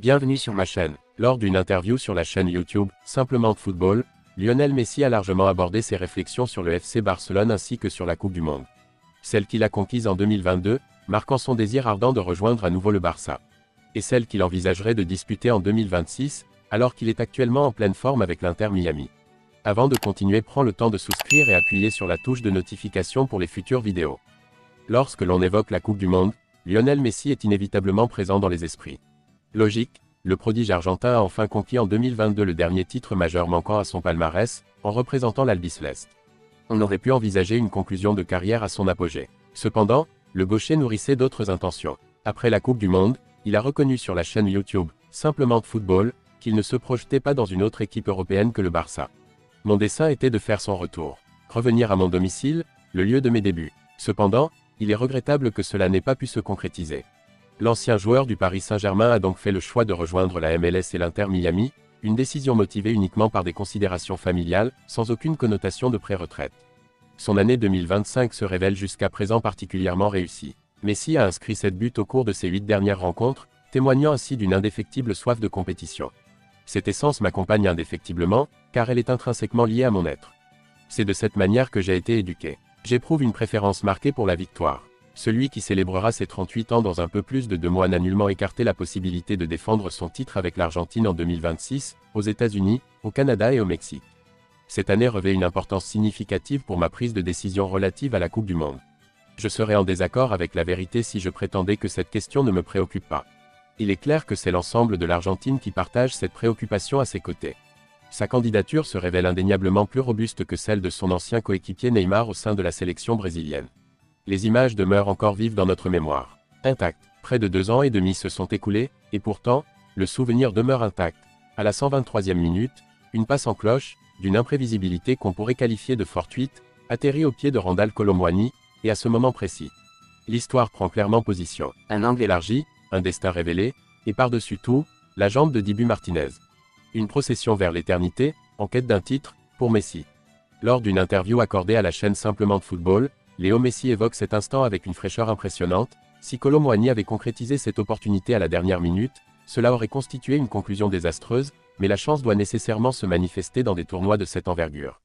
Bienvenue sur ma chaîne. Lors d'une interview sur la chaîne YouTube Simplement Football, Lionel Messi a largement abordé ses réflexions sur le FC Barcelone ainsi que sur la Coupe du Monde. Celle qu'il a conquise en 2022, marquant son désir ardent de rejoindre à nouveau le Barça. Et celle qu'il envisagerait de disputer en 2026, alors qu'il est actuellement en pleine forme avec l'Inter Miami. Avant de continuer, prends le temps de souscrire et appuyer sur la touche de notification pour les futures vidéos. Lorsque l'on évoque la Coupe du Monde, Lionel Messi est inévitablement présent dans les esprits. Logique, le prodige argentin a enfin conquis en 2022 le dernier titre majeur manquant à son palmarès, en représentant l'Albiceleste. On aurait pu envisager une conclusion de carrière à son apogée. Cependant, le gaucher nourrissait d'autres intentions. Après la Coupe du Monde, il a reconnu sur la chaîne YouTube Simplement Football qu'il ne se projetait pas dans une autre équipe européenne que le Barça. Mon dessein était de faire son retour, revenir à mon domicile, le lieu de mes débuts. Cependant, il est regrettable que cela n'ait pas pu se concrétiser. L'ancien joueur du Paris Saint-Germain a donc fait le choix de rejoindre la MLS et l'Inter Miami, une décision motivée uniquement par des considérations familiales, sans aucune connotation de pré-retraite. Son année 2025 se révèle jusqu'à présent particulièrement réussie. Messi a inscrit 7 buts au cours de ses 8 dernières rencontres, témoignant ainsi d'une indéfectible soif de compétition. Cette essence m'accompagne indéfectiblement, car elle est intrinsèquement liée à mon être. C'est de cette manière que j'ai été éduqué. J'éprouve une préférence marquée pour la victoire. Celui qui célébrera ses 38 ans dans un peu plus de 2 mois n'a nullement écarté la possibilité de défendre son titre avec l'Argentine en 2026, aux États-Unis, au Canada et au Mexique. Cette année revêt une importance significative pour ma prise de décision relative à la Coupe du Monde. Je serais en désaccord avec la vérité si je prétendais que cette question ne me préoccupe pas. Il est clair que c'est l'ensemble de l'Argentine qui partage cette préoccupation à ses côtés. Sa candidature se révèle indéniablement plus robuste que celle de son ancien coéquipier Neymar au sein de la sélection brésilienne. Les images demeurent encore vives dans notre mémoire. Intactes. Près de 2 ans et demi se sont écoulés, et pourtant, le souvenir demeure intact. À la 123e minute, une passe en cloche, d'une imprévisibilité qu'on pourrait qualifier de fortuite, atterrit au pied de Randal Kolo Muani, et à ce moment précis. L'histoire prend clairement position. Un angle élargi, un destin révélé, et par-dessus tout, la jambe de Dibu Martinez. Une procession vers l'éternité, en quête d'un titre, pour Messi. Lors d'une interview accordée à la chaîne Simplement Football, Léo Messi évoque cet instant avec une fraîcheur impressionnante. Si Kolo Muani avait concrétisé cette opportunité à la dernière minute, cela aurait constitué une conclusion désastreuse, mais la chance doit nécessairement se manifester dans des tournois de cette envergure.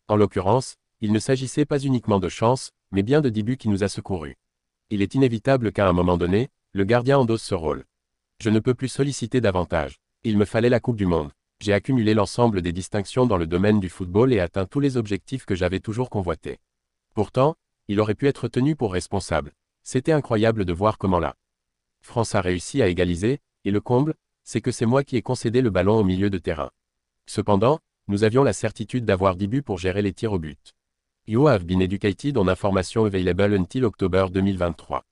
En l'occurrence, il ne s'agissait pas uniquement de chance, mais bien de Dibu qui nous a secourus. Il est inévitable qu'à un moment donné, le gardien endosse ce rôle. Je ne peux plus solliciter davantage. Il me fallait la Coupe du Monde. J'ai accumulé l'ensemble des distinctions dans le domaine du football et atteint tous les objectifs que j'avais toujours convoités. Pourtant, il aurait pu être tenu pour responsable. C'était incroyable de voir comment la France a réussi à égaliser, et le comble, c'est que c'est moi qui ai concédé le ballon au milieu de terrain. Cependant, nous avions la certitude d'avoir 10 buts pour gérer les tirs au but. You have been educated on information available until October 2023.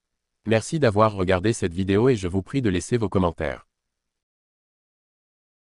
Merci d'avoir regardé cette vidéo et je vous prie de laisser vos commentaires.